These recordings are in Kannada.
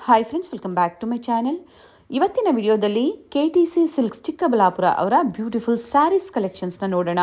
Hi friends, welcome back to my channel. ಇವತ್ತಿನ ವಿಡಿಯೋದಲ್ಲಿ KTC ಸಿಲ್ಕ್ಸ್ ಚಿಕ್ಕಬಳ್ಳಾಪುರ ಅವರ ಬ್ಯೂಟಿಫುಲ್ ಸ್ಯಾರೀಸ್ ಕಲೆಕ್ಷನ್ಸ್ನ ನೋಡೋಣ.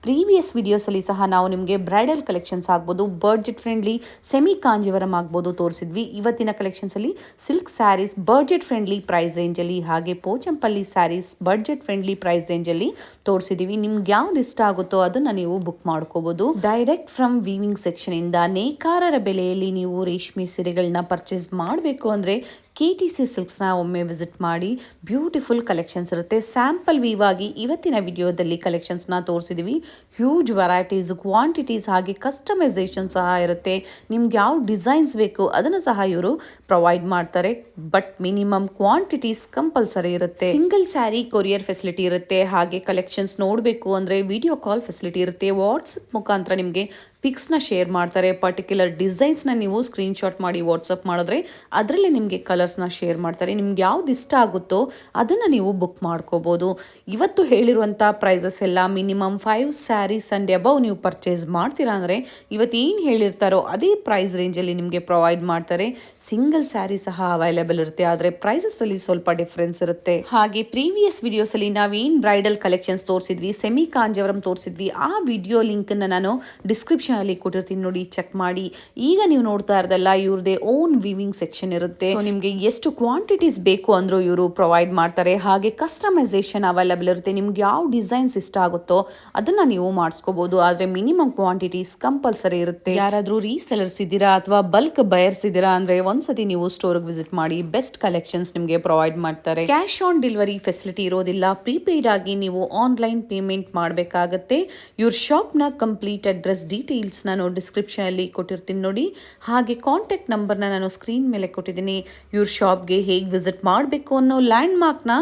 ಪ್ರೀವಿಯಸ್ ವಿಡಿಯೋಸಲ್ಲಿ ಸಹ ನಾವು ನಿಮಗೆ ಬ್ರೈಡಲ್ ಕಲೆಕ್ಷನ್ಸ್ ಆಗ್ಬೋದು, ಬಡ್ಜೆಟ್ ಫ್ರೆಂಡ್ಲಿ ಸೆಮಿ ಕಾಂಜೀವರಂ ಆಗ್ಬೋದು ತೋರಿಸಿದ್ವಿ. ಇವತ್ತಿನ ಕಲೆಕ್ಷನ್ಸಲ್ಲಿ silk sarees budget friendly price ರೇಂಜಲ್ಲಿ, ಹಾಗೆ Pochampally sarees budget friendly price ರೇಂಜಲ್ಲಿ ತೋರಿಸಿದ್ದೀವಿ. ನಿಮ್ಗೆ ಯಾವ್ದು ಇಷ್ಟ ಆಗುತ್ತೋ ಅದನ್ನು ನೀವು ಬುಕ್ ಮಾಡ್ಕೋಬೋದು. ಡೈರೆಕ್ಟ್ ಫ್ರಮ್ ವೀವಿಂಗ್ ಸೆಕ್ಷನಿಂದ ನೇಕಾರರ ಬೆಲೆಯಲ್ಲಿ ನೀವು ರೇಷ್ಮೆ ಸೀರೆಗಳನ್ನ ಪರ್ಚೇಸ್ ಮಾಡಬೇಕು ಅಂದರೆ KTC ಸಿಲ್ಕ್ಸ್ನ ಒಮ್ಮೆ ವಿಸಿಟ್ ಮಾಡಿ. ಬ್ಯೂಟಿಫುಲ್ ಕಲೆಕ್ಷನ್ಸ್ ಇರುತ್ತೆ. ಸ್ಯಾಂಪಲ್ ವೀವ್ ಆಗಿ ಇವತ್ತಿನ ವಿಡಿಯೋದಲ್ಲಿ ಕಲೆಕ್ಷನ್ಸ್ನ ತೋರಿಸಿದ್ದೀವಿ. ಹ್ಯೂಜ್ ವೆರೈಟೀಸ್, ಕ್ವಾಂಟಿಟೀಸ್ ಹಾಗೆ ಕಸ್ಟಮೈಸೇಷನ್ ಸಹ ಇರುತ್ತೆ. ನಿಮ್ಗೆ ಯಾವ ಡಿಸೈನ್ಸ್ ಬೇಕು ಅದನ್ನು ಸಹ ಇವರು ಪ್ರೊವೈಡ್ ಮಾಡ್ತಾರೆ. ಬಟ್ ಮಿನಿಮಮ್ ಕ್ವಾಂಟಿಟೀಸ್ ಕಂಪಲ್ಸರಿ ಇರುತ್ತೆ. ಸಿಂಗಲ್ ಸ್ಯಾರಿ ಕೊರಿಯರ್ ಫೆಸಿಲಿಟಿ ಇರುತ್ತೆ. ಹಾಗೆ ಕಲೆಕ್ಷನ್ಸ್ ನೋಡಬೇಕು ಅಂದರೆ ವಿಡಿಯೋ ಕಾಲ್ ಫೆಸಿಲಿಟಿ ಇರುತ್ತೆ. ವಾಟ್ಸಪ್ ಮುಖಾಂತರ ನಿಮಗೆ ಪಿಕ್ಸ್ನ ಶೇರ್ ಮಾಡ್ತಾರೆ. ಪರ್ಟಿಕ್ಯುಲರ್ ಡಿಸೈನ್ಸ್ನ ನೀವು ಸ್ಕ್ರೀನ್ಶಾಟ್ ಮಾಡಿ ವಾಟ್ಸಪ್ ಮಾಡಿದ್ರೆ ಅದರಲ್ಲಿ ನಿಮಗೆ ಕಲರ್ಸ್ನ ಶೇರ್ ಮಾಡ್ತಾರೆ. ನಿಮ್ಗೆ ಯಾವ್ದು ಇಷ್ಟ ಆಗುತ್ತೋ ಅದನ್ನು ನೀವು ಬುಕ್ ಮಾಡ್ಕೋಬೋದು. ಇವತ್ತು ಹೇಳಿರುವಂಥ ಪ್ರೈಸಸ್ ಎಲ್ಲ ಮಿನಿಮಮ್ 5 ಸ್ಯಾರೀಸ್ ಆ್ಯಂಡ್ ಅಬವ್ ನೀವು ಪರ್ಚೇಸ್ ಮಾಡ್ತೀರಾ ಅಂದರೆ ಇವತ್ತು ಏನು ಹೇಳಿರ್ತಾರೋ ಅದೇ ಪ್ರೈಸ್ ರೇಂಜಲ್ಲಿ ನಿಮಗೆ ಪ್ರೊವೈಡ್ ಮಾಡ್ತಾರೆ. ಸಿಂಗಲ್ ಸ್ಯಾರಿ ಸಹ ಅವೈಲೇಬಲ್ ಇರುತ್ತೆ, ಆದರೆ ಪ್ರೈಸಸ್ಸಲ್ಲಿ ಸ್ವಲ್ಪ ಡಿಫ್ರೆನ್ಸ್ ಇರುತ್ತೆ. ಹಾಗೆ ಪ್ರೀವಿಯಸ್ ವಿಡಿಯೋಸಲ್ಲಿ ನಾವೇನು ಬ್ರೈಡಲ್ ಕಲೆಕ್ಷನ್ಸ್ ತೋರಿಸಿದ್ವಿ, ಸೆಮಿ ಕಾಂಜೀವರಂ ತೋರಿಸಿದ್ವಿ, ಆ ವಿಡಿಯೋ ಲಿಂಕನ್ನು ನಾನು ಡಿಸ್ಕ್ರಿಪ್ಷನ್ ಅಲ್ಲಿ ಕೊಟ್ಟಿರ್ತೀನಿ, ನೋಡಿ ಚೆಕ್ ಮಾಡಿ. ಈಗ ನೀವು ನೋಡ್ತಾ ಇರೋದಲ್ಲ ಇವ್ರದೇ ಓನ್ ವಿವಿಂಗ್ ಸೆಕ್ಷನ್ ಇರುತ್ತೆ. ಸೊ ನಿಮಗೆ ಎಷ್ಟು ಕ್ವಾಂಟಿಟೀಸ್ ಬೇಕು ಅಂದ್ರೂ ಇವರು ಪ್ರೊವೈಡ್ ಮಾಡ್ತಾರೆ. ಹಾಗೆ ಕಸ್ಟಮೈಸೇಷನ್ ಅವೈಲೇಬಲ್ ಇರುತ್ತೆ. ನಿಮ್ಗೆ ಯಾವ ಡಿಸೈನ್ಸ್ ಇಷ್ಟ ಆಗುತ್ತೋ ಅದನ್ನ ನೀವು ಮಾಡಿಸ್ಕೋಬಹುದು, ಆದ್ರೆ ಮಿನಿಮಮ್ ಕ್ವಾಂಟಿಟೀಸ್ ಕಂಪಲ್ಸರಿ ಇರುತ್ತೆ. ಯಾರಾದ್ರೂ ರೀಸೆಲರ್ಸ್ ಇದ್ದೀರಾ ಅಥವಾ ಬಲ್ಕ್ ಬಯರ್ಸ್ ಇದ್ದೀರಾ ಅಂದ್ರೆ ಒಂದ್ಸತಿ ನೀವು ಸ್ಟೋರ್ಗೆ ವಿಸಿಟ್ ಮಾಡಿ. ಬೆಸ್ಟ್ ಕಲೆಕ್ಷನ್ಸ್ ನಿಮಗೆ ಪ್ರೊವೈಡ್ ಮಾಡ್ತಾರೆ. ಕ್ಯಾಶ್ ಆನ್ ಡೆಲಿವರಿ ಫೆಸಿಲಿಟಿ ಇರೋದಿಲ್ಲ. ಪ್ರೀಪೇಯ್ಡ್ ಆಗಿ ನೀವು ಆನ್ಲೈನ್ ಪೇಮೆಂಟ್ ಮಾಡಬೇಕಾಗತ್ತೆ. ಇವ್ರ ಶಾಪ್ನ ಕಂಪ್ಲೀಟ್ ಅಡ್ರೆಸ್ ಡೀಟೇಲ್ಸ್ ನಾನು ಡಿಸ್ಕ್ರಿಪ್ಷನ್ ಅಲ್ಲಿ ಕೊಟ್ಟಿರ್ತೀನಿ ನೋಡಿ. ಹಾಗೆ ಕಾಂಟ್ಯಾಕ್ಟ್ ನಂಬರ್ನ ನಾನು ಸ್ಕ್ರೀನ್ ಮೇಲೆ ಕೊಟ್ಟಿದ್ದೀನಿ. ಇವ್ರ ಶಾಪ್ಗೆ ಹೇಗೆ ವಿಸಿಟ್ ಮಾಡಬೇಕು ಅನ್ನೋ ಲ್ಯಾಂಡ್ ಮಾರ್ಕ್ನ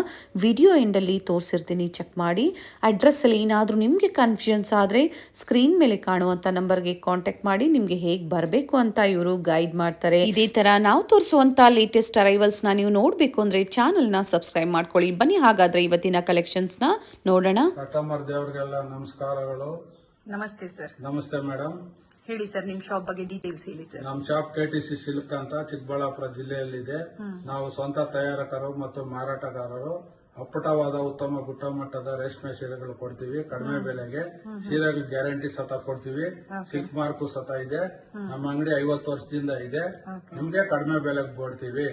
ವಿಡಿಯೋ ಎಂಡಲ್ಲಿ ತೋರಿಸಿರ್ತೀನಿ, ಚೆಕ್ ಮಾಡಿ. ಅಡ್ರೆಸ್ಸಲ್ಲಿ ಏನಾದರೂ ನಿಮಗೆ ಕನ್ಫ್ಯೂಷನ್ಸ್ ಆದರೆ ಸ್ಕ್ರೀನ್ ಮೇಲೆ ಕಾಣುವಂಥ ನಂಬರ್ಗೆ ಕಾಂಟ್ಯಾಕ್ಟ್ ಮಾಡಿ ನಿಮಗೆ ಹೇಗೆ ಬರಬೇಕು ಅಂತ ಇವರು ಗೈಡ್ ಮಾಡ್ತಾರೆ. ಇದೇ ಥರ ನಾವು ತೋರಿಸುವಂಥ ಲೇಟೆಸ್ಟ್ ಅರೈವಲ್ಸ್ನ ನೀವು ನೋಡಬೇಕು ಅಂದರೆ ಚಾನಲ್ನ ಸಬ್ಸ್ಕ್ರೈಬ್ ಮಾಡ್ಕೊಳ್ಳಿ. ಬನ್ನಿ ಹಾಗಾದರೆ ಇವತ್ತಿನ ಕಲೆಕ್ಷನ್ಸ್ನ ನೋಡೋಣ. ದೇವರಿಗೆಲ್ಲ ನಮಸ್ಕಾರಗಳು. ನಮಸ್ತೆ ಸರ್. ನಮಸ್ತೆ ಮೇಡಮ್. ಹೇಳಿ ಸರ್, ನಿಮ್ಮ ಶಾಪ್ ಬಗ್ಗೆ ಡೀಟೇಲ್ಸ್ ಹೇಳಿ ಸರ್. ನಮ್ಮ ಶಾಪ್ KTC ಸಿಲ್ಕ್ ಅಂತ ಚಿಕ್ಕಬಳ್ಳಾಪುರ ಜಿಲ್ಲೆಯಲ್ಲಿದೆ. ನಾವು ಸ್ವಂತ ತಯಾರಕರು ಮತ್ತು ಮಾರಾಟಗಾರರು. ಅಪ್ಪಟವಾದ ಉತ್ತಮ ಗುಣಮಟ್ಟದ ರೇಷ್ಮೆ ಸೀರೆಗಳು ಕೊಡ್ತೀವಿ. ಕಡಿಮೆ ಬೆಲೆಗೆ ಸೀರೆಗಳು ಗ್ಯಾರಂಟಿ ಸತ ಕೊಡ್ತೀವಿ. ಸಿಲ್ಕ್ ಮಾರ್ಕು ಸತ ಇದೆ. ನಮ್ಮ ಅಂಗಡಿ 50 ವರ್ಷದಿಂದ ಇದೆ. ನಿಮ್ಗೆ ಕಡಿಮೆ ಬೆಲೆಗೆ ಕೊಡ್ತೀವಿ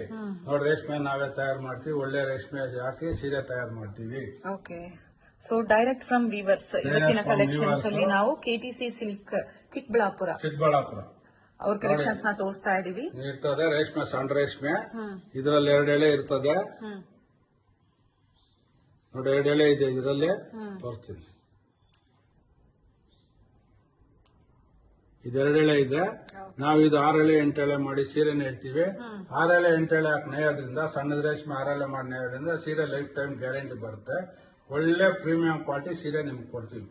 ನೋಡಿ. ರೇಷ್ಮೆ ನಾವೇ ತಯಾರು ಮಾಡ್ತೀವಿ. ಒಳ್ಳೆ ರೇಷ್ಮೆ ಹಾಕಿ ಸೀರೆ ತಯಾರು ಮಾಡ್ತೀವಿ. Okay. So direct from viewers ಇವತ್ತಿನ ಕಲೆಕ್ಷನ್ಸ್ ಅಲ್ಲಿ ನಾವು KTC ಸಿಲ್ಕ್ ಚಿಕ್ಕಬಳ್ಳಾಪುರ ಅವ್ರ ಕಲೆಕ್ಷನ್ಸ್ ನ ತೋರಿಸ್ತಾ ಇದೀವಿ. ಇರ್ತದೆ ರೇಷ್ಮೆ, ಸಣ್ಣ ರೇಷ್ಮೆ. ಇದರಲ್ಲಿ 2 ಎಳೆ ಇರ್ತದೆ ನೋಡಿ. 2 ಎಳೆ ಇದೆ ಇದರಲ್ಲಿ, ತೋರಿಸ್ತೀನಿ. ಇದು 2 ಎಳೆ ಇದೆ. ನಾವು ಇದು 6 ಎಳೆ 8 ಎಳೆ ಮಾಡಿ ಸೀರೆನ ಹೇಳ್ತೀವಿ. 6 ಎಳೆ 8 ಎಳೆ ಹಾಕಿ ನೇಯೋದ್ರಿಂದ, ಸಣ್ಣದ ರೇಷ್ಮೆ 6 ಎಳೆ ಮಾಡಿ ನೇಯೋದ್ರಿಂದ ಸೀರೆ ಲೈಫ್ ಟೈಮ್ ಗ್ಯಾರಂಟಿ ಬರುತ್ತೆ. ಒಳ್ಳೆ ಪ್ರೀಮಿಯಂ ಕ್ವಾಲಿಟಿ ಸೀರೆ ನಿಮ್ಗೆ ಕೊಡ್ತೀವಿ.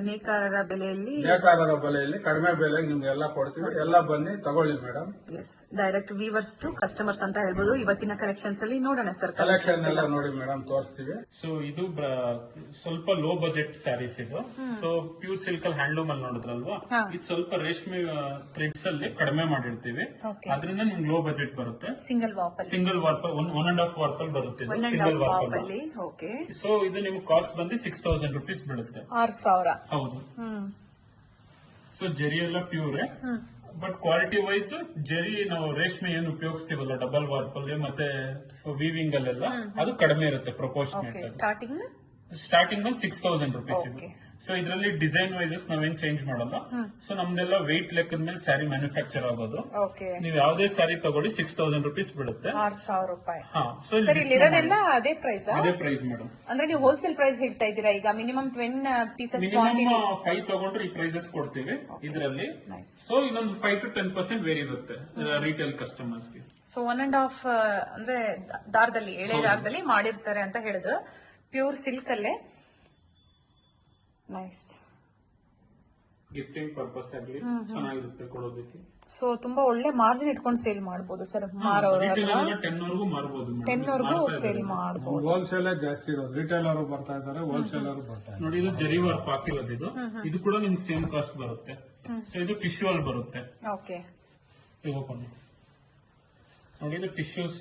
ನೇಕಾರರ ಬೆಲೆಯಲ್ಲಿ ಕಡಿಮೆ ಬೆಲೆಗೆ ನಿಮ್ಗೆ ಎಲ್ಲ ಕೊಡ್ತೀವಿ. ಎಲ್ಲ ಬನ್ನಿ ತಗೊಳ್ಳಿ madam. Direct weavers to customers ಅಂತ ಹೇಳ್ಬೋದು. ಇವತ್ತಿನ ಕಲೆಕ್ಷನ್ಸ್ ಅಲ್ಲಿ ನೋಡೋಣ ಸರ್. ಕಲೆಕ್ಷನ್ ಎಲ್ಲ ನೋಡಿ ಮೇಡಮ್, ತೋರಿಸ್ತೀವಿ. ಸೊ ಇದು ಸ್ವಲ್ಪ ಲೋ ಬಜೆಟ್ ಸ್ಯಾರೀಸ್ ಇದು. ಸೊ ಪ್ಯೂರ್ ಸಿಲ್ಕ್ ಅಲ್ಲಿ ಹ್ಯಾಂಡ್ಲೂಮ್ ಅಲ್ಲಿ ನೋಡಿದ್ರಲ್ವಾ, ಇದು ಸ್ವಲ್ಪ ರೇಷ್ಮೆ ಥ್ರೆಡ್ಸ್ ಅಲ್ಲಿ ಕಡಿಮೆ ಮಾಡಿರ್ತೀವಿ. ಅದರಿಂದ ನಿಮ್ಗೆ ಲೋ ಬಜೆಟ್ ಬರುತ್ತೆ. ಸಿಂಗಲ್ ವಾರ್ಪಲ್ 1.5 ವಾರ್ಪಲ್ ಬರುತ್ತೆ. ಸಿಂಗಲ್ ವಾರ್ಪಲ್. ಸೊ ಇದು ನಿಮ್ಗೆ ಕಾಸ್ಟ್ ಬಂದು 6000 rupees ಬೀಳುತ್ತೆ. 6000. ಹೌದು. ಸೊ ಜರಿ ಎಲ್ಲ ಪ್ಯೂರ್, ಬಟ್ ಕ್ವಾಲಿಟಿ ವೈಸ್ ಜರಿ ನಾವು ರೇಷ್ಮೆ ಏನು ಉಪಯೋಗಿಸ್ತೀವಲ್ಲ ಡಬಲ್ ವಾರ್ಪಲ್ ಮತ್ತೆ ವೀವಿಂಗ್ ಅಲ್ಲೆಲ್ಲ ಅದು ಕಡಿಮೆ ಇರುತ್ತೆ ಪ್ರಪೋರ್ಷನೇಟ್. ಸ್ಟಾರ್ಟಿಂಗ್ ಅಲ್ಲಿ 6000 rupees ಇದು. ಸೊ ಇದರಲ್ಲಿ ಡಿಸೈನ್ ವೈಸಸ್ ನಾವೇನ್ ಚೇಂಜ್ ಮಾಡಲ್ಲ. ಸೊ ನಮ್ದೆಲ್ಲ ವೆಯ್ಟ್ ಲೆಕ್ಕದ ಮೇಲೆ ಸ್ಯಾರಿ ಮ್ಯಾನುಫ್ಯಾಕ್ಚರ್ ಆಗೋದು. ನೀವು ಯಾವುದೇ ಸ್ಯಾರಿ ತಗೊಳ್ಳಿ 6000 rupees ಬೀಳುತ್ತೆ. 6000 ರೂಪಾಯಿ. ಸೊ ಅದೇ ಪ್ರೈಸ್ ಮೇಡಮ್. ಅಂದ್ರೆ ನೀವು ಹೋಲ್ಸೇಲ್ ಪ್ರೈಸ್ ಹೇಳ್ತಾ ಇದ್ದೀರಾ. ಈಗ ಮಿನಿಮಮ್ 20 ಪೀಸಸ್ ಕ್ವಾಂಟಿಟಿ 5 ತಗೊಂಡ್ರೆ ಈ ಪ್ರೈಸಸ್ ಕೊಡ್ತೀವಿ ಇದರಲ್ಲಿ. ಸೊ ಇನ್ನೊಂದು 5 to 10% ವೇರಿ ಇರುತ್ತೆ ರಿಟೇಲ್ ಕಸ್ಟಮರ್ಸ್ಗೆ. ಸೊ 1.5 ಅಂದ್ರೆ ದಾರದಲ್ಲಿ, ಎಳೆ ದಾರದಲ್ಲಿ ಮಾಡಿರ್ತಾರೆ ಅಂತ ಹೇಳಿದ್ರು. ಪ್ಯೂರ್ ಸಿಲ್ಕ್ ಅಲ್ಲೇ. ನೈಸ್. ಗಿಫ್ಟಿಂಗ್ ಪರ್ಪಸ್ ಆಗಲಿ ಚೆನ್ನಾಗಿರುತ್ತೆ ಕೊಡೋದಕ್ಕೆ. ಸೊ ತುಂಬಾ ಒಳ್ಳೆ ಮಾರ್ಜಿನ್ ಇಟ್ಕೊಂಡು ಸೇಲ್ ಮಾಡಬಹುದು ಸರ್. ಮಾರೋರು 10 ವರೆಗೂ ಮಾರಬಹುದು. 10 ವರೆಗೂ ಸೇಲ್ ಮಾಡಬಹುದು. ಹೋಲ್ಸೇಲ್ ಜಾಸ್ತಿ ಇರೋದು. ರಿಟೇಲರ್ ಬರ್ತಾ ಇದ್ದಾರೆ, ಹೋಲ್ಸೇಲರ್ ಬರ್ತಾ ಇದ್ದಾರೆ. ನೋಡಿ ಇದು ಜರಿ ವರ್ಕ್ ಹಾಕಿರೋದು. ಇದು ಕೂಡ ನಿಮ್ಗೆ ಸೇಮ್ ಕಾಸ್ಟ್ ಬರುತ್ತೆ. ಸೊ ಇದು ಟಿಶ್ಯೂ ಅಲ್ಲಿ ಬರುತ್ತೆ. ಓಕೆ. ನೋಡಿ ಇದು ಟಿಶ್ಯೂಸ್.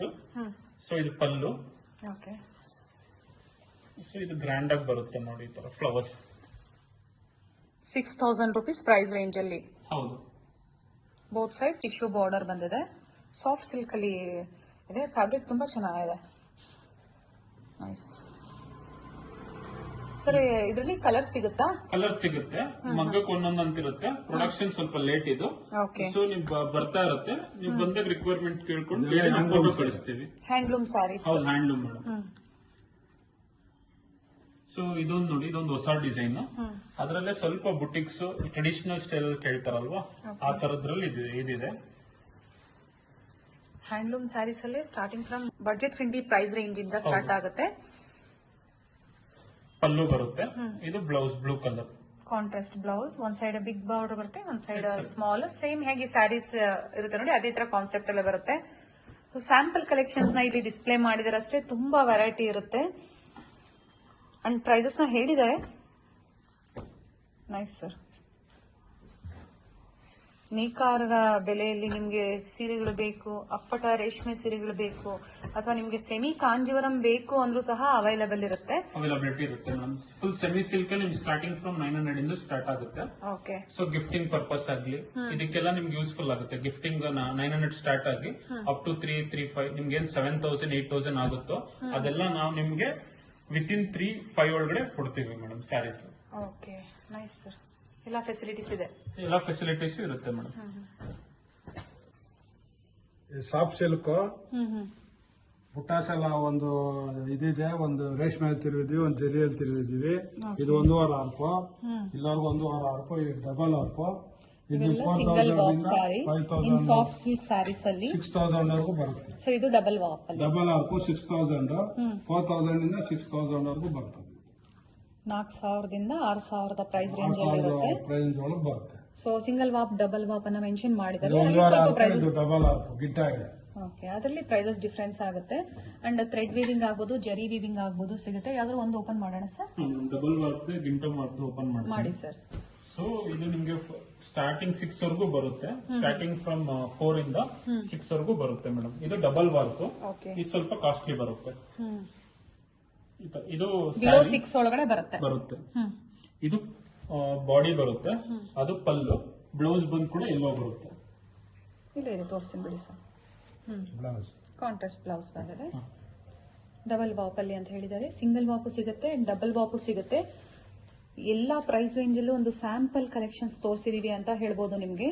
ಸೊ ಇದು ಪಲ್ಲು. ಓಕೆ. ಸೊ ಇದು ಗ್ರ್ಯಾಂಡ್ ಆಗಿ ಬರುತ್ತೆ ನೋಡಿ, ಈ ತರ ಫ್ಲವರ್ಸ್. 6000 rupees ಪ್ರೈಸ್ ರೇಂಜ್ ಅಲ್ಲಿ. ಹೌದು. ಬೋತ್ ಸೈಡ್ ಟಿಶ್ಯೂ ಬಾರ್ಡರ್ ಬಂದಿದೆ. ಸಾಫ್ಟ್ ಸಿಲ್ಕ್ ಅಲ್ಲಿ ಇದೆ. ಫ್ಯಾಬ್ರಿಕ್ ತುಂಬಾ ಚೆನ್ನಾಗಿದೆ. ನೈಸ್. ಸರ್ ಇದರಲ್ಲಿ ಕಲರ್ ಸಿಗುತ್ತಾ? ಕಲರ್ ಸಿಗುತ್ತೆ, ಮಗ್ಗಕ್ಕೆ ಒಂದೊಂದು ಅಂತಿರುತ್ತೆ. ಪ್ರೊಡಕ್ಷನ್ ಸ್ವಲ್ಪ ಲೇಟ್ ಇದು. ಸೊ ನೀವು ಬರ್ತಾ ಇರುತ್ತೆ, ನೀವು ಬಂದಾಗ ರಿಕ್ವೈರ್ಮೆಂಟ್ ಕೇಳ್ಕೊಂಡು ಫೋಟೋ ಕಳಿಸ್ತೀವಿ. ಹ್ಯಾಂಡ್ಲೂಮ್ ಸ್ಯಾರೀಸ್. ಹೌದು, ಹ್ಯಾಂಡ್ಲೂಮ್ ಮೇಡಮ್. ಸೊ ಇದೊಂದು ನೋಡಿ, ಇದೊಂದು ಹೊಸ ಡಿಸೈನ್. ಅದರಲ್ಲೇ ಸ್ವಲ್ಪ ಬುಟಿಕ್ಸ್ ಟ್ರೆಡಿಷನಲ್ ಸ್ಟೈಲ್ ಕೇಳ್ತಾರಲ್ವಾ, ಆ ತರದ್ರಲ್ಲಿ ಇದಿದೆ. ಹ್ಯಾಂಡ್ಲೂಮ್ ಸ್ಯಾರೀಸ್ ಅಲ್ಲೇ starting from budget friendly price range ಇಂದ ಸ್ಟಾರ್ಟ್ ಆಗುತ್ತೆ. ಪಲ್ಲು ಬರುತ್ತೆ. ಇದು blouse blue colour contrast blouse. ಒಂದ್ ಸೈಡ್ ಬಿಗ್ ಬಾರ್ಡರ್ ಬರುತ್ತೆ, ಒಂದ್ ಸೈಡ್ ಸ್ಮಾಲ್. ಸೇಮ್ ಹೇಗೆ ಸ್ಯಾರೀಸ್ ಇರುತ್ತೆ ನೋಡಿ, ಅದೇ ತರ ಕಾನ್ಸೆಪ್ಟ್ ಎಲ್ಲ ಬರುತ್ತೆ. ಸ್ಯಾಂಪಲ್ ಕಲೆಕ್ಷನ್ಸ್ ನ ಇಲ್ಲಿ ಡಿಸ್ಪ್ಲೇ ಮಾಡಿದಾರೆ ಅಷ್ಟೇ, ತುಂಬಾ ವೆರೈಟಿ ಇರುತ್ತೆ. ಅಂಡ್ ಪ್ರೈಸಸ್ ನ ಹೇಳಿದ್ದಾರೆ. Nice sir. ನೇಕಾರರ ಬೆಲೆಯಲ್ಲಿ ನಿಮ್ಗೆ ಸೀರೆಗಳು ಬೇಕು, ಅಪ್ಪಟ ರೇಷ್ಮೆ ಸೀರೆಗಳು ಬೇಕು, ಅಥವಾ ನಿಮ್ಗೆ ಸೆಮಿ ಕಾಂಜೀವರಂ ಬೇಕು ಅಂದ್ರೂ ಸಹ ಅವೈಲಬಲ್ ಇರುತ್ತೆ. ಅವೈಲಬಿಲಿಟಿ ಇರುತ್ತೆ ಮೇಡಮ್. ಫುಲ್ ಸೆಮಿ ಸಿಲ್ಕ್ ನಿಮ್ಗೆ ಸ್ಟಾರ್ಟಿಂಗ್ ಫ್ರಮ್ 900 ಇಂದ ಸ್ಟಾರ್ಟ್ ಆಗುತ್ತೆ. ಓಕೆ. ಸೊ ಗಿಫ್ಟಿಂಗ್ ಪರ್ಪಸ್ ಆಗ್ಲಿ ಇದಕ್ಕೆಲ್ಲ ನಿಮ್ಗೆ ಯೂಸ್ಫುಲ್ ಆಗುತ್ತೆ. ಗಿಫ್ಟಿಂಗ್ 900 ಸ್ಟಾರ್ಟ್ ಆಗಿ ಅಪ್ ಟು 335 ನಿಮ್ಗೆ ಏನ್ 7000 8000 ಆಗುತ್ತೋ ಅದೆಲ್ಲ ನಾವು ನಿಮ್ಗೆ ವಿತಿನ್ 3-5 ಒಳಗಡೆ ಕೊಡ್ತೀವಿ madam sarees. Okay, nice sir. ಎಲ್ಲ ಫೆಸಿಲಿಟೀಸ್ ಇದೆ. ಎಲ್ಲ ಫೆಸಿಲಿಟೀಸ್ ಇರುತ್ತೆ ಮೇಡಮ್. ಸಾಫ್ಟ್ ಸಿಲ್ಕ್ ಬುಟ್ಟಾಸ್ ಎಲ್ಲ ಒಂದು ಇದಿದೆ, ಒಂದು ರೇಷ್ಮೆ ತಿರುಗಿದ್ವಿ, ಒಂದು ಜರಿಯಲ್ಲಿ ತಿರುಗಿದ್ವಿ. ಇದು 1.5 ಆರ್ಪ್, ಇಲ್ಲವರೆಗೂ 1.5 ಆರ್ಪ್, ಡಬಲ್ ಆರ್ಪ್. ಇದು ಸಿಂಗಲ್ ವಾಪ್ ಸ್ಯಾರೀಸ್ ಇನ್ ಸಾಫ್ಟ್ ಸಿಲ್ಕ್ ಸ್ಯಾರೀಸ್ ಅಲ್ಲಿ 6000 ವರೆಗೂ ಬರುತ್ತೆ. ಸೊ ಇದು ಡಬಲ್ ವಾಪ್ ಅಲ್ಲಿ ಡಬಲ್ ಆರ್ಪ್ 6000, 4000 ಇಂದ 6000 ವರೆಗೂ ಬರ್ತದೆ. 4000 ದಿಂದ 6000 ಪ್ರೈಸ್ ರೇಂಜ್ ಅಲ್ಲಿ ಇರುತ್ತೆ. ಪ್ರೈಸ್ ಒಳಗೆ ಬರುತ್ತೆ. ಸೊ ಸಿಂಗಲ್ ವಾಪ್ ಡಬಲ್ ವಾಪ್ ಅನ್ನ ಮೆನ್ಷನ್ ಮಾಡಿದ್ದಾರೆ. ಡಬಲ್ ಆರ್ಪ್ ಗಿಂಟ ಇದೆ. ಓಕೆ, ಅದರಲ್ಲಿ ಪ್ರೈಸಸ್ ಡಿಫರೆನ್ಸ್ ಆಗುತ್ತೆ. ಅಂಡ್ ಥ್ರೆಡ್ ವೀವಿಂಗ್ ಆಗ್ಬೋದು, ಜರಿ ವೀವಿಂಗ್ ಆಗ್ಬೋದು ಸಿಗುತ್ತೆ. ಯಾವ್ದಾದ್ರು ಒಂದು ಓಪನ್ ಮಾಡೋಣ ಸರ್. ಡಬಲ್ ವರ್ಕ್ ಗಿಂಟ ಓಪನ್ ಮಾಡಿ ಸರ್. ಸೊ ಇದು ನಿಮ್ಗೆ ಸ್ಟಾರ್ಟಿಂಗ್ 6 ವರೆಗೂ ಬರುತ್ತೆ. ಸ್ಟಾರ್ಟಿಂಗ್ ಫ್ರಮ್ 4 ಇಂದ 6 ವರೆಗೂ ಬರುತ್ತೆ ಮೇಡಮ್. ಇದು ಡಬಲ್ ವರ್ಕ್. ಇದು ಸ್ವಲ್ಪ ಕಾಸ್ಟ್ಲಿ ಬರುತ್ತೆ. ಇದು 6 ಒಳಗಡೆ ಬರುತ್ತೆ. ಇದು ಬಾಡಿ ಬರುತ್ತೆ, ಅದು ಪಲ್ಲು. ಬ್ಲೌಸ್ ಬಂದ್ ಕೂಡ ಎಲ್ಲೋ ಬರುತ್ತೆ. ಇಲ್ಲ ಇದೆ, ತೋರಿಸ್ತೀನಿ ಬಿಡಿ ಸರ್. ಬ್ಲೌಸ್ ಕಾಂಟ್ರಾಸ್ಟ್ ಬ್ಲೌಸ್ ಬಂದಿದೆ. ಡಬಲ್ ವಾಪಲ್ಲಿ ಅಂತ ಹೇಳಿದ್ದಾರೆ. ಸಿಂಗಲ್ ವಾಪು ಸಿಗುತ್ತೆ, ಡಬಲ್ ವಾಪು ಸಿಗುತ್ತೆ. ಎಲ್ಲಾ ಪ್ರೈಸ್ ರೇಂಜ್ ಅಲ್ಲೂ ಒಂದು ಸ್ಯಾಂಪಲ್ ಕಲೆಕ್ಷನ್ಸ್ ತೋರಿಸಿದೀವಿ ಅಂತ ಹೇಳ್ಬೋದು. ನಿಮ್ಗೆ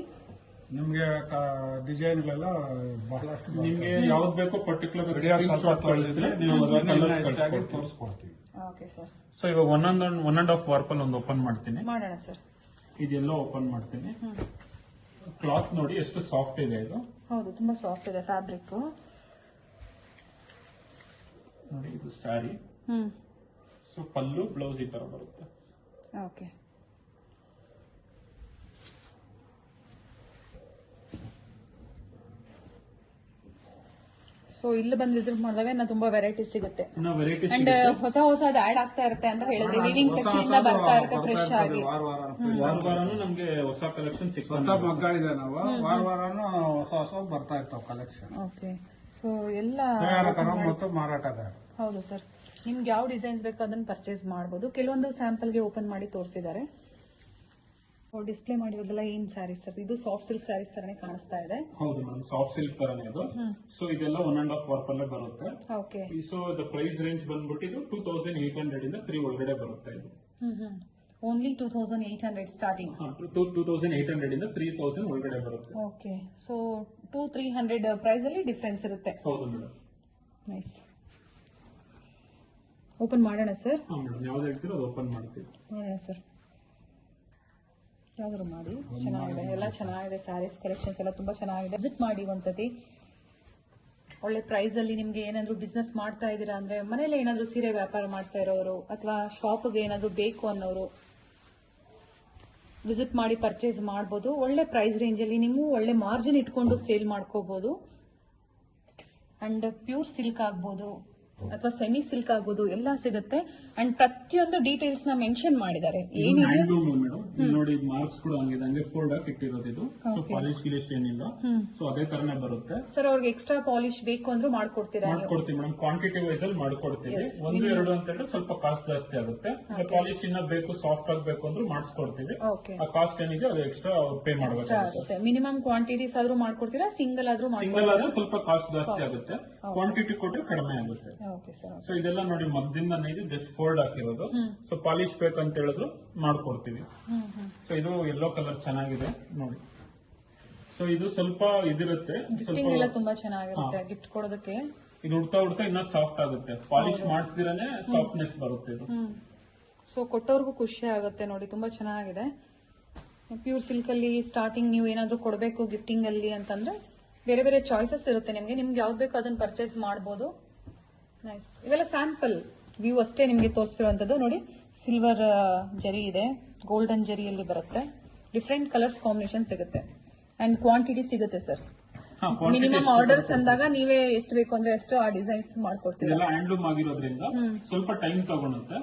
ಡಿಸೈನ್ಗಳೆಲ್ಲ ಬಹಳಷ್ಟು ನಿಮ್ಗೆ ಯಾವ್ದು ಬೇಕೋ ಪರ್ಟಿಕ್ಯುಲರ್ ತೋರಿಸ್ಕೊಡ್ತೀವಿ. Okay sir. ಸೊ ಇವಾಗ 1.5 ವಾರ್ಪಲ್ ಒಂದು ಓಪನ್ ಮಾಡ್ತೀನಿ. ಮಾಡೋಣ ಸರ್. ಇದೆಲ್ಲ ಓಪನ್ ಮಾಡ್ತೀನಿ. ಕ್ಲಾತ್ ನೋಡಿ ಎಷ್ಟು ಸಾಫ್ಟ್ ಇದೆ ಇದು. ಹೌದು, ತುಂಬಾ ಸಾಫ್ಟ್ ಇದೆ ಫ್ಯಾಬ್ರಿಕ್. ನೋಡಿ ಇದು ಸ್ಯಾರಿ. ಸೊ ಪಲ್ಲು ಬ್ಲೌಸ್ ಈ ತರ ಬರುತ್ತೆ. ಓಕೆ. ಸೊ ಇಲ್ಲಿ ಬಂದು ವಿಸಿಟ್ ಮಾಡಿದಾಗ ತುಂಬಾ ವೆರೈಟೀಸ್ ಸಿಗುತ್ತೆ. ಅಂಡ್ ಹೊಸ ಹೊಸದು ಆಡ್ ಆಗ್ತಾ ಇರುತ್ತೆ ಅಂತ ಹೇಳಿದ್ರೆ ವಿವಿಂಗ್ ಸೆಕ್ಷನ್ ಇಂದ ಬರ್ತಾ ಇರುತ್ತೆ ಫ್ರೆಶ್ ಆಗಿ. ವಾರನೂ ನಮ್ಗೆ ಹೊಸ ಕಲೆಕ್ಷನ್ ಸಿಗ್ತಾ ಮಗ್ಗ ಇದೆ. ನಾವು ವಾರನೂ ಹೊಸ ಬರ್ತಾ ಇರ್ತಾವ ಕಲೆಕ್ಷನ್. ಓಕೆ. ಸೊ ಎಲ್ಲ ತಯಾರಕರು ಮತ್ತು ಮಾರಾಟಗಾರ. ಹೌದು ಸರ್. ನಿಮ್ಗೆ ಯಾವ ಡಿಸೈನ್ಸ್ ಬೇಕೋ ಅದನ್ನ ಪರ್ಚೇಸ್ ಮಾಡಬಹುದು. ಕೆಲವೊಂದು ಸ್ಯಾಂಪಲ್ಗೆ ಓಪನ್ ಮಾಡಿ ತೋರಿಸಿದ್ದಾರೆ. ಡಿಸ್ಪ್ಲೇ ಮಾಡಿರೋದೆಲ್ಲ ಏನ್ ಸ್ಯಾರೀಸ್ ಸರ್? ಇದು ಸಾಫ್ಟ್ ಸಿಲ್ಕ್ ಸ್ಯಾರೀಸ್ ತರನೇ ಕಾಣಿಸ್ತಾ ಇದೆ. ಹೌದು ಮೇಡಮ್, ಸಾಫ್ಟ್ ಸಿಲ್ಕ್ ತರನೇ ಇದು. ಸೊ ಇದೆಲ್ಲ 1.5 ವಾರ್ಪ್ ಅಲ್ಲೇ ಬರುತ್ತೆ. Okay. So the price range ಬಂದ್ಬಿಟ್ಟು ಇದು 2800 ಇಂದ 3 ಒಳಗಡೆ ಬರುತ್ತೆ. ಇದು ಓನ್ಲಿ 2800 ಸ್ಟಾರ್ಟಿಂಗ್. 2800 ಇಂದ 3000 ಒಳಗಡೆ ಬರುತ್ತೆ. ಓಕೆ. ಸೊ 200-300 ಪ್ರೈಸ್ ಅಲ್ಲಿ ಡಿಫರೆನ್ಸ್ ಇರುತ್ತೆ. ಹೌದು ಮೇಡಮ್. ನೈಸ್. ಓಪನ್ ಮಾಡೋಣ ಸರ್. ಮೇಡಮ್ ಯಾವ್ದು ಹೇಳ್ತೀರೋ ಅದು ಓಪನ್ ಮಾಡ್ತೀವಿ. ಮಾಡೋಣ ಸರ್. ಯಾವ್ದಾದ್ರು ಮಾಡಿ. ಚೆನ್ನಾಗಿದೆ, ಎಲ್ಲ ಚೆನ್ನಾಗಿದೆ. ಸ್ಯಾರೀಸ್ ಕಲೆಕ್ಷನ್ಸ್ ಎಲ್ಲ ತುಂಬಾ ಚೆನ್ನಾಗಿದೆ. ವಿಸಿಟ್ ಮಾಡಿ ಒಂದ್ಸತಿ. ಒಳ್ಳೆ ಪ್ರೈಸ್ ಅಲ್ಲಿ ನಿಮ್ಗೆ ಏನಾದ್ರು ಬಿಸ್ನೆಸ್ ಮಾಡ್ತಾ ಇದ್ದೀರಾ ಅಂದ್ರೆ, ಮನೇಲಿ ಏನಾದ್ರು ಸೀರೆ ವ್ಯಾಪಾರ ಮಾಡ್ತಾ ಇರೋರು ಅಥವಾ ಶಾಪ್ಗೆ ಏನಾದ್ರು ಬೇಕು ಅನ್ನೋರು ವಿಸಿಟ್ ಮಾಡಿ ಪರ್ಚೇಸ್ ಮಾಡಬಹುದು. ಒಳ್ಳೆ ಪ್ರೈಸ್ ರೇಂಜ್ ಅಲ್ಲಿ ನೀವು ಒಳ್ಳೆ ಮಾರ್ಜಿನ್ ಇಟ್ಕೊಂಡು ಸೇಲ್ ಮಾಡ್ಕೋಬಹುದು. ಅಂಡ್ ಪ್ಯೂರ್ ಸಿಲ್ಕ್ ಆಗ್ಬೋದು, ಅಥವಾ ಸೆಮಿ ಸಿಲ್ಕ್ ಆಗ್ಬೋದು ಎಲ್ಲ ಸಿಗುತ್ತೆ. ಅಂಡ್ ಪ್ರತಿಯೊಂದು ಡೀಟೇಲ್ಸ್ ನ ಮೆನ್ಷನ್ ಮಾಡಿದ್ದಾರೆ. ಏನಿದೆ ಹ್ಯಾಂಡ್ಲೂಮ್ ಮೇಡಮ್, ನೋಡಿ ಮಾರ್ಕ್ಸ್ ಕೂಡ ಹಂಗಿದೆ, ಹಂಗೆ ಫೋಲ್ಡ್ ಆಗಿ ಇಟ್ಟಿರೋದು ಇದು. ಸೊ ಪಾಲಿಶ್ ಗಿಲಿಶ್ ಏನಿಲ್ಲ, ಸೊ ಅದೇ ತರನೇ ಬರುತ್ತೆ. ಸರ್ ಅವ್ರಿಗೆ ಎಕ್ಸ್ಟ್ರಾ ಪಾಲಿಶ್ ಬೇಕು ಅಂದ್ರೂ ಮಾಡ್ಕೊಡ್ತೀರಾ? ಮಾಡ್ಕೊಡ್ತೀವಿ ಮೇಡಮ್, ಕ್ವಾಂಟಿಟಿ ವೈಸ್ ಅಲ್ಲಿ ಮಾಡ್ಕೊಡ್ತೀವಿ. 1-2 ಅಂತ ಹೇಳಿದ್ರೆ ಸ್ವಲ್ಪ ಕಾಸ್ಟ್ ಜಾಸ್ತಿ ಆಗುತ್ತೆ. ಪಾಲಿಶ್ ಇನ್ನ ಬೇಕು, ಸಾಫ್ಟ್ ಆಗಬೇಕು ಅಂದ್ರೂ ಮಾಡಿಸ್ಕೊಡ್ತೀವಿ. ಆ ಕಾಸ್ಟ್ ಏನಿದೆ ಅದು ಎಕ್ಸ್ಟ್ರಾ ಪೇ ಮಾಡಬೇಕಾಗುತ್ತೆ. ಮಿನಿಮಮ್ ಕ್ವಾಂಟಿಟೀಸ್ ಆದ್ರೂ ಮಾಡ್ಕೊಡ್ತೀರಾ? ಸಿಂಗಲ್ ಆದ್ರೂ ಸಿಂಗಲ್ ಆದ್ರೆ ಸ್ವಲ್ಪ ಕಾಸ್ಟ್ ಜಾಸ್ತಿ ಆಗುತ್ತೆ, ಕ್ವಾಂಟಿಟಿ ಕೊಟ್ರೆ ಕಡಿಮೆ ಆಗುತ್ತೆ. ಸೊ ಇದೆಲ್ಲ ನೋಡಿ ಮದ್ದಿಂದಾನೆ ಇದೆ, ಜಸ್ಟ್ ಫೋಲ್ಡ್ ಹಾಕಿರೋದು. ಸೊ ಪಾಲಿಶ್ ಬೇಕಂತ ಹೇಳಿದ್ರು ಮಾಡ್ಕೊಡ್ತೀವಿ. ಸೊ ಇದು ಯೆಲ್ಲೋ ಕಲರ್ ಚೆನ್ನಾಗಿದೆ ನೋಡಿ. ಸೊ ಇದು ಸ್ವಲ್ಪ ಇದಿರುತ್ತೆ, ಸ್ವಲ್ಪ ತುಂಬಾ ಚೆನ್ನಾಗಿರುತ್ತೆ ಗಿಫ್ಟ್ ಕೊಡೋದಕ್ಕೆ. ಇದು ಉಡ್ತಾ ಉಡ್ತಾ ಇನ್ನ ಸಾಫ್ಟ್ ಆಗುತ್ತೆ, ಪಾಲಿಶ್ ಮಾಡಿಸಿದ್ರೇನೆ ಸಾಫ್ಟ್ನೆಸ್ ಬರುತ್ತೆ ಇದು. ಸೊ ಕೊಟ್ಟವ್ರಿಗೂ ಖುಷಿ ಆಗುತ್ತೆ ನೋಡಿ, ತುಂಬಾ ಚೆನ್ನಾಗಿದೆ. ಪ್ಯೂರ್ ಸಿಲ್ಕ್ ಅಲ್ಲಿ ಸ್ಟಾರ್ಟಿಂಗ್ ನೀವು ಏನಾದ್ರೂ ಕೊಡಬೇಕು ಗಿಫ್ಟಿಂಗ್ ಅಲ್ಲಿ ಅಂತಂದ್ರೆ ಬೇರೆ ಬೇರೆ ಚಾಯ್ಸಸ್ ಇರುತ್ತೆ ನಿಮ್ಗೆ ಯಾವ್ದು ಬೇಕೋ ಅದನ್ನ ಪರ್ಚೇಸ್ ಮಾಡಬಹುದು. ನೈಸ್. ಇವೆಲ್ಲ ಸ್ಯಾಂಪಲ್ ವ್ಯೂ ಅಷ್ಟೇ ನಿಮ್ಗೆ ತೋರಿಸಿರುವಂತದ್ದು. ನೋಡಿ ಸಿಲ್ವರ್ ಜರಿ ಇದೆ, ಗೋಲ್ಡನ್ ಜರಿಯಲ್ಲಿ ಬರುತ್ತೆ, ಡಿಫ್ರೆಂಟ್ ಕಲರ್ಸ್ ಕಾಂಬಿನೇಷನ್ ಸಿಗುತ್ತೆ ಅಂಡ್ ಕ್ವಾಂಟಿಟಿ ಸಿಗುತ್ತೆ ಸರ್. ಮಿನಿಮಮ್ ಆರ್ಡರ್ಸ್ ಅಂದಾಗ ನೀವೇ ಎಷ್ಟು ಬೇಕು ಅಂದ್ರೆ ಎಷ್ಟು ಆ ಡಿಸೈನ್ಸ್ ಮಾಡ್ಕೊಡ್ತೀವಿ. ಇದೆಲ್ಲ ಹ್ಯಾಂಡ್ಲೂಮ್ ಆಗಿರೋದ್ರಿಂದ ಸ್ವಲ್ಪ ಟೈಮ್ ತಗೊಳುತ್ತೆ.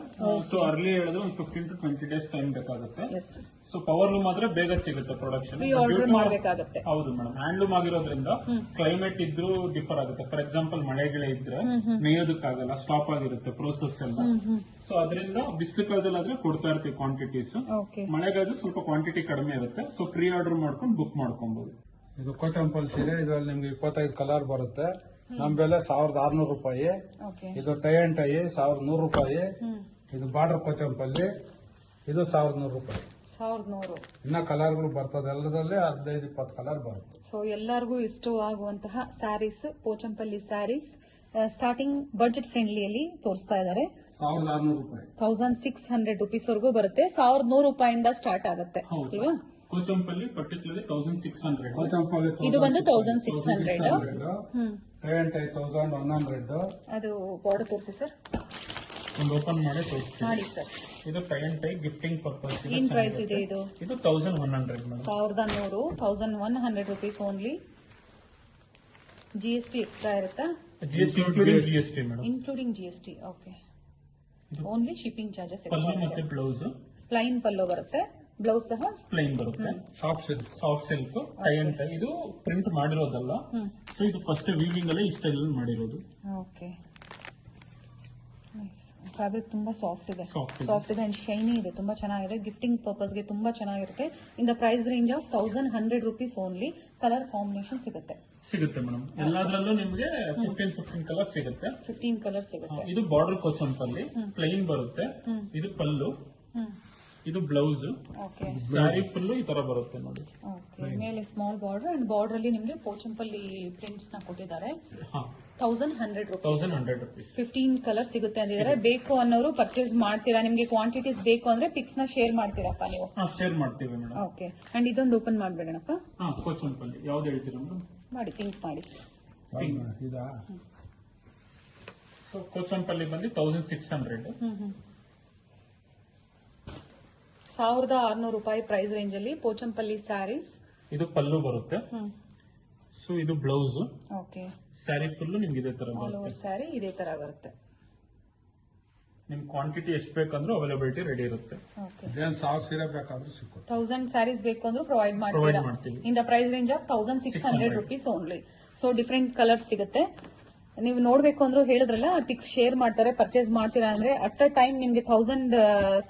ಸೊ ಅರ್ಲಿ ಹೇಳಿದ್ರೆ ಒಂದು 15 to 20 ಡೇಸ್ ಟೈಮ್ ಬೇಕಾಗುತ್ತೆ. ಸೊ ಪವರ್ ಲೂಮ್ ಆದ್ರೆ ಬೇಗ ಸಿಗುತ್ತೆ ಪ್ರೊಡಕ್ಷನ್. ಮಾಡಬೇಕಾಗುತ್ತೆ. ಹೌದು ಮೇಡಮ್, ಹ್ಯಾಂಡ್ಲೂಮ್ ಆಗಿರೋದ್ರಿಂದ ಕ್ಲೈಮೇಟ್ ಇದ್ರೂ ಡಿಫರ್ ಆಗುತ್ತೆ. ಫಾರ್ ಎಕ್ಸಾಂಪಲ್ ಮಳೆಗಳೇ ಇದ್ರೆ ಮೇಯೋದಕ್ಕಾಗಲ್ಲ, ಸ್ಟಾಪ್ ಆಗಿರುತ್ತೆ ಪ್ರೋಸೆಸ್ ಎಲ್ಲ. ಸೊ ಅದರಿಂದ ಬಿಸಿಲು ಕಾಲದಲ್ಲಿ ಆದ್ರೆ ಕೊಡ್ತಾ ಇರ್ತೀವಿ ಕ್ವಾಂಟಿಟೀಸ್. ಮಳೆಗಾದ್ರೆ ಸ್ವಲ್ಪ ಕ್ವಾಂಟಿಟಿ ಕಡಿಮೆ ಇರುತ್ತೆ. ಸೊ ಪ್ರೀ ಆರ್ಡರ್ ಮಾಡ್ಕೊಂಡು ಬುಕ್ ಮಾಡ್ಕೊಬಹುದು. ಇದು ಕೋಚಂಪಲ್ ಸೀರೆ, ಇದರಲ್ಲಿ ನಿಮ್ಗೆ 25 ಕಲರ್ ಬರುತ್ತೆ. ನಮ್ ಬೆಲೆ 1600 ರೂಪಾಯಿ. ಇದು ಟೈ ಅಂಡ್ ಟೈ 1100 ರೂಪಾಯಿ. ಇದು ಬಾರ್ಡರ್ ಕೋಚಂಪಲ್ಲಿ ಇದು 1100 ರೂಪಾಯಿ. 1100 ಇನ್ನ ಕಲರ್ಗಳು ಬರ್ತದೆ, ಎಲ್ಲದರಲ್ಲಿ 15-20 ಕಲರ್ ಬರುತ್ತೆ. ಸೊ ಎಲ್ಲರಿಗೂ ಇಷ್ಟವಾಗುವಂತಹ ಸ್ಯಾರೀಸ್, ಪೋಚಂಪಲ್ಲಿ ಸ್ಯಾರೀಸ್ ಸ್ಟಾರ್ಟಿಂಗ್ ಬಡ್ಜೆಟ್ ಫ್ರೆಂಡ್ಲಿಯಲ್ಲಿ ತೋರಿಸ್ತಾ ಇದ್ದಾರೆ. 1600 ರೂಪಾಯಿ, 1600 ರುಪೀಸ್ ವರೆಗೂ ಬರುತ್ತೆ. 1100 ರೂಪಾಯಿಂದ ಸ್ಟಾರ್ಟ್ ಆಗುತ್ತೆ ಅಲ್ವಾ? ಕೋಚಂಪಲ್ಲಿ ಪರ್ಟಿಕ್ಯುಲರ್ಲಿ 1600. ಕೋಚಂಪಲ್ಲಿ ಇದು ಬಂದು 1600. Tie and tie 1100. ಅದು ಬಾರ್ಡರ್ ತೋರಿಸಿ ಸರ್, ಒಂದು ಓಪನ್ ಮಾಡಿ ತೋರಿಸ್ತೀನಿ ಮಾಡಿ ಸರ್. ಇದು tie and tie gifting purpose. ಏನ್ ಪ್ರೈಸ್ ಇದೆ ಇದು? ಇದು 1100 madam. 1100, 1100 rupees only. GST extra ಇರುತ್ತಾ? GST including GST madam. Including GST, okay. Only shipping charges pallu extra. ಮತ್ತೆ ಬ್ಲೌಸ್ ಪ್ಲೈನ್ ಪಲ್ಲು ಬರುತ್ತೆ, ಬ್ಲೌಸ್ ಸಹ ಪ್ಲೈನ್ ಬರುತ್ತೆ. Soft silk tie and tie. ಇದು ಪ್ರಿಂಟ್ ಮಾಡಿರೋದಲ್ಲ. ಸೊ ಇದು ಫಸ್ಟ್ ವೀವಿಂಗ್ ಅಲ್ಲೇ ಈ ಸ್ಟೈಲ್ ಮಾಡಿರೋದು. ಓಕೆ, ಫ್ಯಾಬ್ರಿಕ್ ತುಂಬಾ ಸಾಫ್ಟ್ ಇದೆ ಅಂಡ್ ಶೈನಿ ಇದೆ, ತುಂಬಾ ಚೆನ್ನಾಗಿದೆ. ಗಿಫ್ಟಿಂಗ್ ಪರ್ಪಸ್ ಗೆ ತುಂಬಾ ಚೆನ್ನಾಗಿರುತ್ತೆ. In the price range of 1100 rupees only. Colour combination ಸಿಗುತ್ತೆ ಮೇಡಮ್. ಎಲ್ಲದರಲ್ಲೂ ನಿಮಗೆ 15 ಕಲರ್ ಸಿಗುತ್ತೆ. 15 ಕಲರ್ ಸಿಗುತ್ತೆ. ಇದು ಬಾರ್ಡರ್ ಕೋಚಂಪಲ್ಲಿ ಪ್ಲೈನ್ ಬರುತ್ತೆ. ಇದು ಪಲ್ಲು, ಇದು ಬ್ಲೌಸ್. ಸ್ಯಾರಿ ಫುಲ್ ಈ ತರ ಬರುತ್ತೆ ನೋಡಿ. ಮೇಲೆ ಸ್ಮಾಲ್ ಬಾರ್ಡರ್ ಅಂಡ್ ಬಾರ್ಡರ್ ಅಲ್ಲಿ ನಿಮಗೆ ಪೋಚಂಪಲ್ಲಿ ಪ್ರಿಂಟ್ಸ್ ನ ಕೊಟ್ಟಿದ್ದಾರೆ. 1100 ರೂಪೀಸ್ 15 ಕಲರ್ ಸಿಗುತ್ತೆ ಅಂದಿದ್ದಾರೆ. ಬೇಕು ಅನ್ನೋರು ಪರ್ಚೇಸ್ ಮಾಡ್ತೀರಾ? ನಿಮ್ಗೆ ಕ್ವಾಂಟಿಟೀಸ್ ಬೇಕು ಅಂದ್ರೆ ಪಿಕ್ಸ್ ನ ಶೇರ್ ಮಾಡ್ತೀರಪ್ಪ ನೀವು? ಶೇರ್ ಮಾಡ್ತೀವಿ ಮೇಡಮ್. ಓಕೆ, ಅಂಡ್ ಇದೊಂದು ಓಪನ್ ಮಾಡ್ಬೇಡಣಪ್ಪ. ಕೋಚಂಪಲ್ಲಿ ಯಾವ್ದು ಹೇಳ್ತೀರಾ ಮೇಡಮ್? ಮಾಡಿ, ಥಿಂಕ್ ಮಾಡಿ. ಸೊ ಕೋಚಂಪಲ್ಲಿ ಬಂದು 1600. 1600 ರೂಪಾಯಿ ಪ್ರೈಸ್ ರೇಂಜ್ ಅಲ್ಲಿ ಪೋಚಂಪಲ್ಲಿ ಸ್ಯಾರೀಸ್. ಇದು ಪಲ್ಲು ಬರುತ್ತೆ. ಸೊ ಇದು ಬ್ಲೌಸ್. ಓಕೆ, ಸ್ಯಾರಿ ಫುಲ್ ನಿಮ್ಗೆ ಇದೇ ತರ ಬರುತ್ತೆ. ಸ್ಯಾರಿ ಇದೇ ತರ ಬರುತ್ತೆ. ನಿಮ್ ಕ್ವಾಂಟಿಟಿ ಎಷ್ಟು ಬೇಕಂದ್ರೂ ಅವೈಲಬಿಲಿಟಿ ರೆಡಿ ಇರುತ್ತೆ. 1000 ಸ್ಯಾರೀಸ್ ಬೇಕು ಅಂದ್ರೂ ಪ್ರೊವೈಡ್ ಮಾಡ್ತೀರಾ? In the price range of 1600 rupees only. So different colours ಸಿಗುತ್ತೆ. ನೀವು ನೋಡ್ಬೇಕು ಅಂದ್ರೂ ಹೇಳಿದ್ರಲ್ಲ, ಪಿಕ್ಸ್ ಶೇರ್ ಮಾಡ್ತಾರೆ. ಪರ್ಚೇಸ್ ಮಾಡ್ತೀರಾ ಅಂದ್ರೆ ಅಟ್ ಅ ಟೈಮ್ ನಿಮ್ಗೆ 1000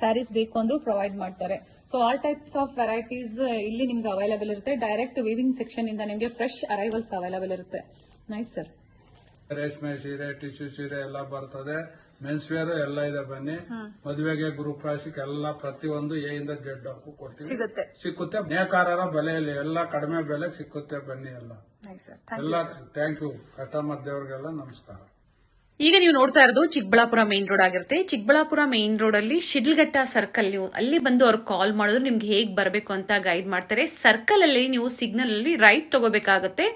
ಸ್ಯಾರೀಸ್ ಬೇಕು ಅಂದ್ರೂ ಪ್ರೊವೈಡ್ ಮಾಡ್ತಾರೆ. So all types of varieties ಇಲ್ಲಿ ನಿಮ್ಗೆ ಅವೈಲೇಬಲ್ ಇರುತ್ತೆ. ಡೈರೆಕ್ಟ್ ವೀವಿಂಗ್ ಸೆಕ್ಷನ್ ಇಂದ ನಿಮ್ಗೆ ಫ್ರೆಶ್ ಅರೈವಲ್ಸ್ ಅವೈಲೇಬಲ್ ಇರುತ್ತೆ. Nice sir. ರೇಷ್ಮೆ ಸೀರೆ, ಟಿಶ್ಯೂ ಸೀರೆ ಎಲ್ಲ ಬರ್ತದೆ. ಮೆನ್ಸ್ ವೇರ್ ಎಲ್ಲ ಇದೆ. ಬನ್ನಿ, ಮದುವೆಗೆ ಗ್ರೂಪ್ ರಾಶಿಗೆ ಎಲ್ಲ ಪ್ರತಿಯೊಂದು ಎ ಇಂದ ಜೆಡ್ ಕೊಡ್ತೀವಿ. ಸಿಕ್ಕುತ್ತೆ ನೇಕಾರರ ಬೆಲೆಯಲ್ಲಿ ಎಲ್ಲ ಕಡಿಮೆ ಬೆಲೆಗೆ ಸಿಕ್ಕುತ್ತೆ. ಬನ್ನಿ ಎಲ್ಲ. ಎಲ್ಲ ಥ್ಯಾಂಕ್ ಯು ಕಸ್ಟಮರ್ ದೇವರಿಗೆಲ್ಲ ನಮಸ್ಕಾರ. ಈಗ ನೀವು ನೋಡ್ತಾ ಇರೋದು ಚಿಕ್ಕಬಳ್ಳಾಪುರ ಮೇನ್ ರೋಡ್ ಆಗಿರುತ್ತೆ. ಚಿಕ್ಕಬಳ್ಳಾಪುರ ಮೇನ್ ರೋಡ್ ಅಲ್ಲಿ ಶಿಡ್ಲಘಟ್ಟ ಸರ್ಕಲ್, ನೀವು ಅಲ್ಲಿ ಬಂದು ಅವ್ರು ಕಾಲ್ ಮಾಡಿದ್ರು ನಿಮ್ಗೆ ಹೇಗ್ ಬರಬೇಕು ಅಂತ ಗೈಡ್ ಮಾಡ್ತಾರೆ. ಸರ್ಕಲ್ ಅಲ್ಲಿ ನೀವು ಸಿಗ್ನಲ್ ಅಲ್ಲಿ ರೈಟ್ ತಗೋಬೇಕಾಗುತ್ತೆ.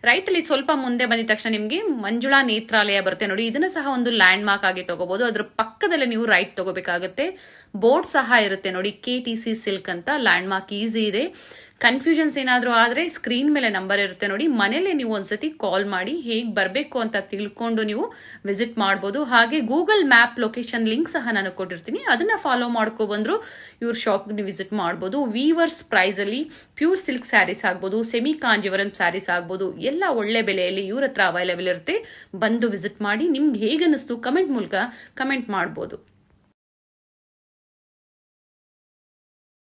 ರೈಟ್ ಅಲ್ಲಿ ಸ್ವಲ್ಪ ಮುಂದೆ ಬಂದಿದ ತಕ್ಷಣ ನಿಮ್ಗೆ ಮಂಜುಳಾ ನೇತ್ರಾಲಯ ಬರುತ್ತೆ ನೋಡಿ. ಇದನ್ನ ಸಹ ಒಂದು ಲ್ಯಾಂಡ್ ಮಾರ್ಕ್ ಆಗಿ ತಗೋಬಹುದು. ಅದ್ರ ಪಕ್ಕದಲ್ಲಿ ನೀವು ರೈಟ್ ತಗೋಬೇಕಾಗುತ್ತೆ. ಬೋರ್ಡ್ ಸಹ ಇರುತ್ತೆ ನೋಡಿ, KTC ಸಿಲ್ಕ್ ಅಂತ ಲ್ಯಾಂಡ್ ಮಾರ್ಕ್ ಈಸಿ ಇದೆ. ಕನ್ಫ್ಯೂಷನ್ಸ್ ಏನಾದರೂ ಆದರೆ ಸ್ಕ್ರೀನ್ ಮೇಲೆ ನಂಬರ್ ಇರುತ್ತೆ ನೋಡಿ, ಮನೇಲೆ ನೀವು ಒಂದ್ಸತಿ ಕಾಲ್ ಮಾಡಿ ಹೇಗೆ ಬರಬೇಕು ಅಂತ ತಿಳ್ಕೊಂಡು ನೀವು ವಿಸಿಟ್ ಮಾಡ್ಬೋದು. ಹಾಗೆ ಗೂಗಲ್ ಮ್ಯಾಪ್ ಲೊಕೇಶನ್ ಲಿಂಕ್ ಸಹ ನಾನು ಕೊಟ್ಟಿರ್ತೀನಿ, ಅದನ್ನ ಫಾಲೋ ಮಾಡ್ಕೊಬಂದ್ರು ಇವ್ರ ಶಾಪ್ಗೆ ವಿಸಿಟ್ ಮಾಡ್ಬೋದು. ವೀವರ್ಸ್ ಪ್ರೈಸಲ್ಲಿ ಪ್ಯೂರ್ ಸಿಲ್ಕ್ ಸ್ಯಾರೀಸ್ ಆಗ್ಬೋದು, ಸೆಮಿ ಕಾಂಜಿವರಂ ಸ್ಯಾರೀಸ್ ಆಗ್ಬೋದು, ಎಲ್ಲ ಒಳ್ಳೆ ಬೆಲೆಯಲ್ಲಿ ಇವ್ರ ಹತ್ರ ಅವೈಲೇಬಲ್ ಇರುತ್ತೆ. ಬಂದು ವಿಸಿಟ್ ಮಾಡಿ. ನಿಮ್ಗೆ ಹೇಗನ್ನಿಸ್ತು ಕಮೆಂಟ್ ಮೂಲಕ ಕಮೆಂಟ್ ಮಾಡ್ಬೋದು.